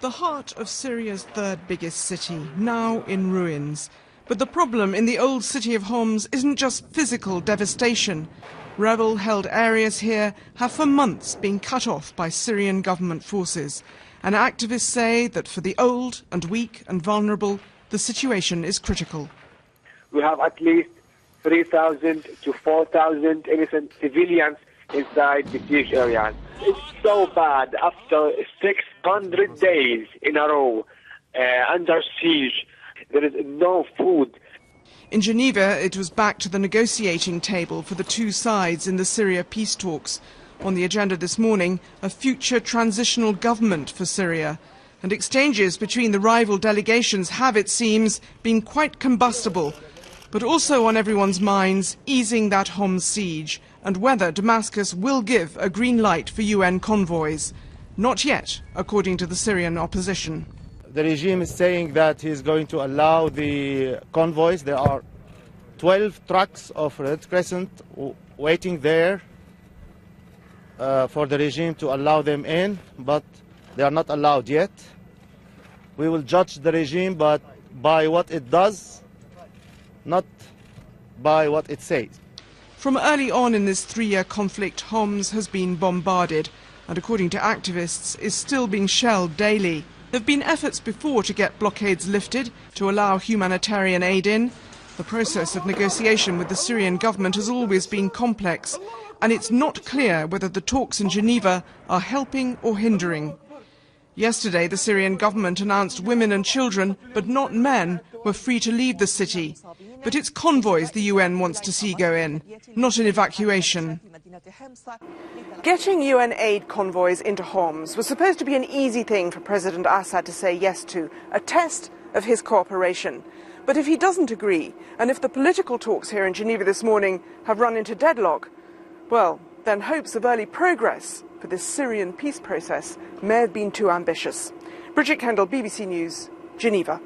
The heart of Syria's third biggest city, now in ruins. But the problem in the old city of Homs isn't just physical devastation. Rebel-held areas here have for months been cut off by Syrian government forces. And activists say that for the old and weak and vulnerable, the situation is critical. We have at least 3,000 to 4,000 innocent civilians inside the siege areas. It's so bad. After 600 days in a row under siege, there is no food. In Geneva, it was back to the negotiating table for the two sides in the Syria peace talks. On the agenda this morning, a future transitional government for Syria. And exchanges between the rival delegations have, it seems, been quite combustible. But also on everyone's minds, easing that Homs siege and whether Damascus will give a green light for UN convoys. Not yet, according to the Syrian opposition. The regime is saying that he is going to allow the convoys. There are 12 trucks of Red Crescent waiting there for the regime to allow them in, but they are not allowed yet. We will judge the regime but by what it does, not by what it says. From early on in this three-year conflict, Homs has been bombarded and, according to activists, is still being shelled daily. There have been efforts before to get blockades lifted, to allow humanitarian aid in. The process of negotiation with the Syrian government has always been complex, and it's not clear whether the talks in Geneva are helping or hindering. Yesterday, the Syrian government announced women and children, but not men, were free to leave the city. But it's convoys the UN wants to see go in, not an evacuation. Getting UN aid convoys into Homs was supposed to be an easy thing for President Assad to say yes to, a test of his cooperation. But if he doesn't agree, and if the political talks here in Geneva this morning have run into deadlock, well, then hopes of early progress for this Syrian peace process may have been too ambitious. Bridget Kendall, BBC News, Geneva.